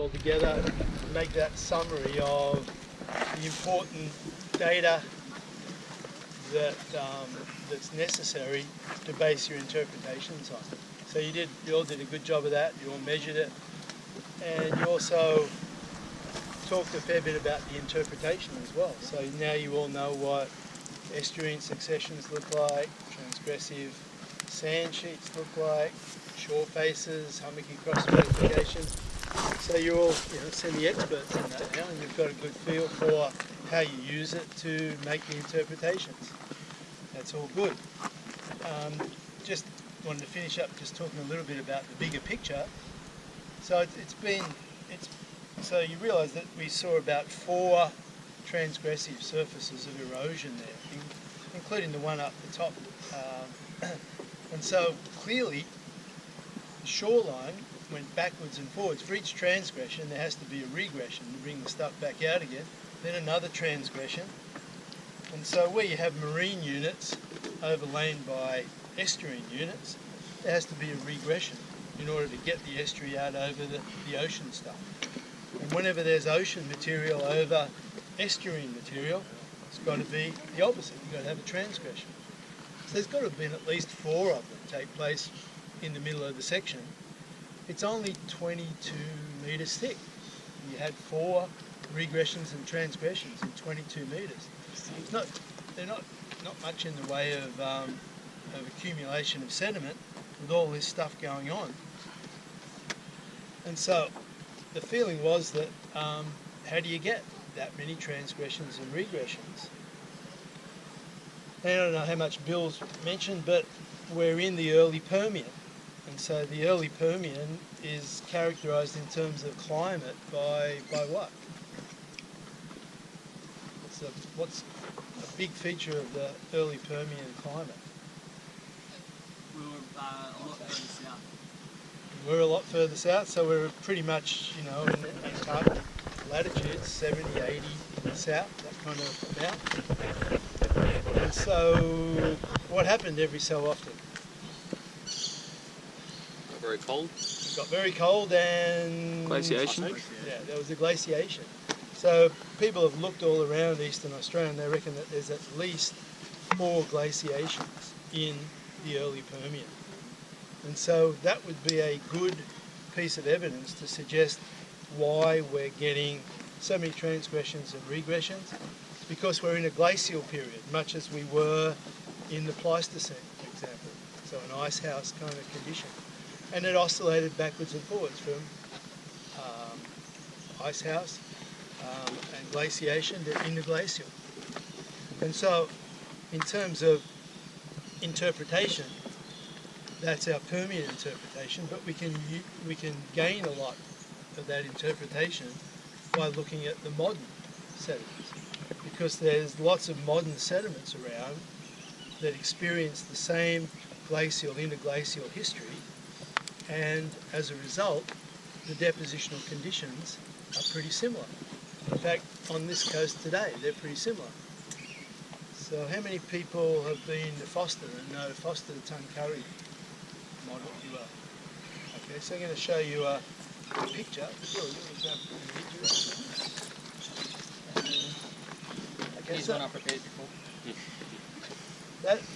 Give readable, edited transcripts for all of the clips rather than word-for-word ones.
all together and make that summary of the important data that that's necessary to base your interpretations on. So you all did a good job of that. You all measured it, and you also talked a fair bit about the interpretation as well. So now you all know what estuarine successions look like, transgressive sand sheets look like, shore faces, hummocky cross stratification. So you're all semi-experts in that now, and you've got a good feel for how you use it to make the interpretations. That's all good. Just wanted to finish up just talking a little bit about the bigger picture. So so you realise that we saw about 4 transgressive surfaces of erosion there, including the one up the top. And so clearly the shoreline went backwards and forwards. For each transgression there has to be a regression to bring the stuff back out again, then another transgression. And so where you have marine units overlain by estuarine units, there has to be a regression in order to get the estuary out over the ocean stuff. And whenever there's ocean material over estuarine material, it's got to be the opposite. You've got to have a transgression. So there's got to have been at least 4 of them take place in the middle of the section. It's only 22 metres thick. You had 4 regressions and transgressions in 22 metres. They're not much in the way of accumulation of sediment with all this stuff going on. And so the feeling was that how do you get that many transgressions and regressions? And I don't know how much Bill's mentioned, but we're in the early Permian. And so the early Permian is characterised in terms of climate by what? What's a big feature of the early Permian climate? We were a lot further south. We're a lot further south, so we're pretty much, in Antarctic latitudes, 70, 80 south, that kind of amount. And so what happened every so often? Got very cold. It got very cold and... Glaciation? Yeah, there was a glaciation. So people have looked all around Eastern Australia and they reckon that there's at least 4 glaciations in the early Permian. And so that would be a good piece of evidence to suggest why we're getting so many transgressions and regressions. It's because we're in a glacial period, much as we were in the Pleistocene, for example. So an icehouse kind of condition. And it oscillated backwards and forwards from icehouse and glaciation to interglacial. And so in terms of interpretation, that's our Permian interpretation, but we can gain a lot of that interpretation by looking at the modern sediments, because there's lots of modern sediments around that experience the same glacial, interglacial history, and as a result, the depositional conditions are pretty similar. In fact, on this coast today, they're pretty similar. So how many people have been to Foster and know Foster Tuncurry model? You are. Okay, so I'm going to show you a picture. Okay, Here's one I prepared before.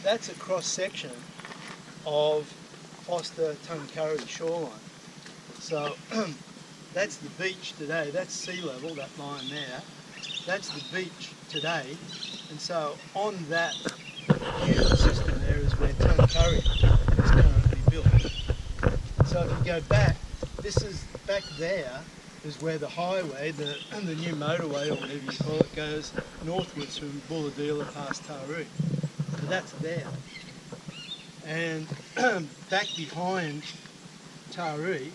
That's a cross-section of Foster Tuncurry shoreline. So that's the beach today. That's sea level, that line there. That's the beach today. And so on that unit system there is where Tuncurry is currently built. So if you go back, back there is where the highway, the new motorway or whatever you call it, goes northwards from Bulahdelah past Taree. So that's there. And back behind Taree,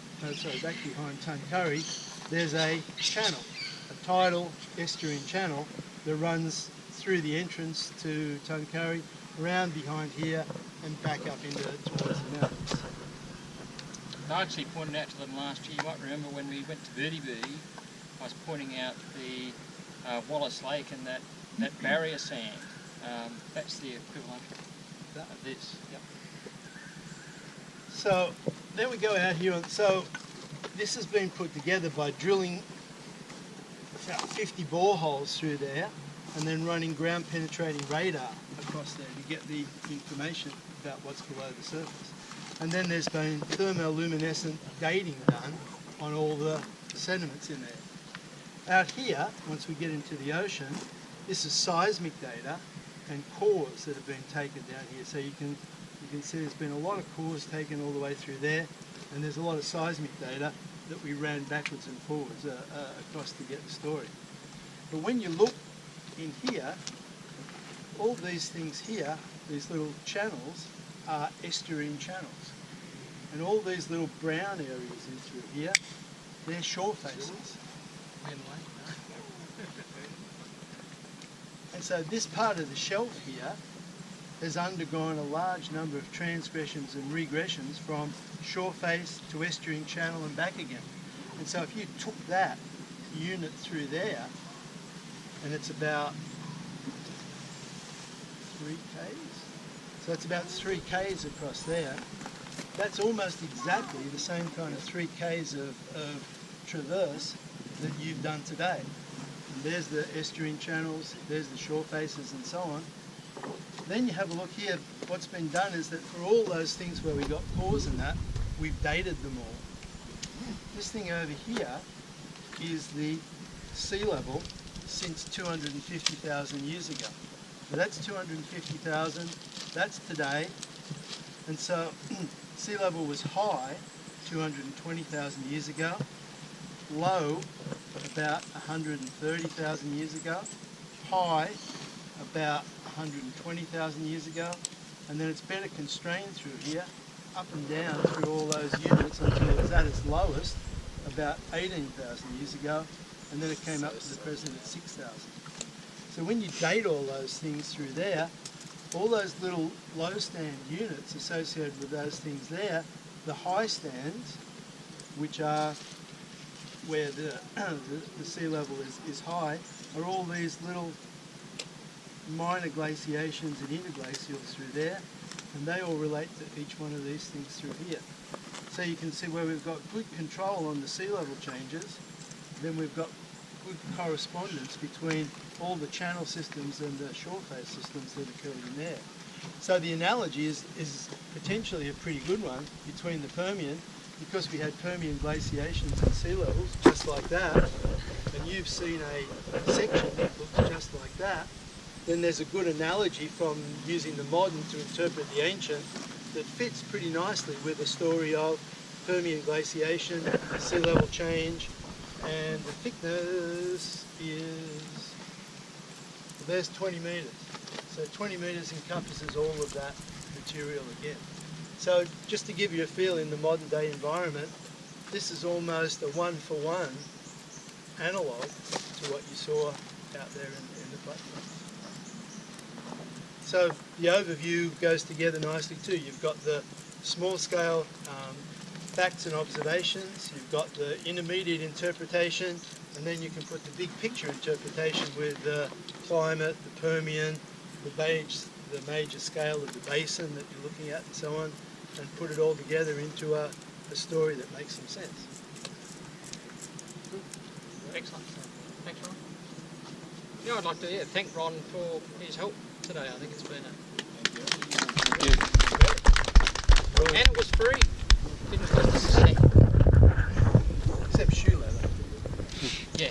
back behind Tuncurry, there's a channel, a tidal estuarine channel that runs through the entrance to Tuncurry, around behind here and back up towards the mountains. I actually pointed out to them last year, you might remember when we went to Verdi, I was pointing out the Wallace Lake and that barrier sand. That's the equivalent of this. Yep. So then we go out here, and so this has been put together by drilling about 50 boreholes through there and then running ground penetrating radar across there to get the information about what's below the surface. And then there's been thermoluminescent dating done on all the sediments in there. Out here, once we get into the ocean, this is seismic data and cores that have been taken down here. So you can see there's been a lot of cores taken all the way through there, and there's a lot of seismic data that we ran backwards and forwards across to get the story. But when you look in here, all these things here, these little channels, are estuarine channels. And all these little brown areas in through here, they're shore faces. And so this part of the shelf here has undergone a large number of transgressions and regressions from shore face to estuarine channel and back again. And so if you took that unit through there, and it's about 3 k's, so it's about 3 k's across there, that's almost exactly the same kind of 3 k's of traverse that you've done today. And there's the estuarine channels, there's the shore faces and so on. Then you have a look here, what's been done is that for all those things where we got cores and that, we've dated them all. This thing over here is the sea level since 250,000 years ago. So that's 250,000, that's today, and so sea level was high 220,000 years ago, low about 130,000 years ago, high about 120,000 years ago, and then it's better constrained through here, up and down through all those units until it was at its lowest about 18,000 years ago, and then it came up to the present at 6,000. So when you date all those things through there, all those little low stand units associated with those things there, the high stands, which are where the sea level is high, are all these little minor glaciations and interglacials through there, and they all relate to each one of these things through here. So you can see where we've got good control on the sea level changes, then we've got good correspondence between all the channel systems and the shore face systems that occurred in there. So the analogy is potentially a pretty good one between the Permian, because we had Permian glaciations and sea levels just like that, and you've seen a section that looks just like that, then there's a good analogy from using the modern to interpret the ancient that fits pretty nicely with the story of Permian glaciation, sea level change, and the thickness is, there's 20 metres. So 20 metres encompasses all of that material again. So just to give you a feel in the modern day environment, this is almost a one-for-one analogue to what you saw out there in the platform. So the overview goes together nicely too. You've got the small scale facts and observations, you've got the intermediate interpretation, and then you can put the big picture interpretation with the climate, the Permian, the major scale of the basin that you're looking at and so on, and put it all together into a story that makes some sense. Excellent. Thanks, Ron. Yeah, I'd like to thank Ron for his help today. I think it's been a... And it was free. Didn't cost us a cent. Except shoe leather. Yeah.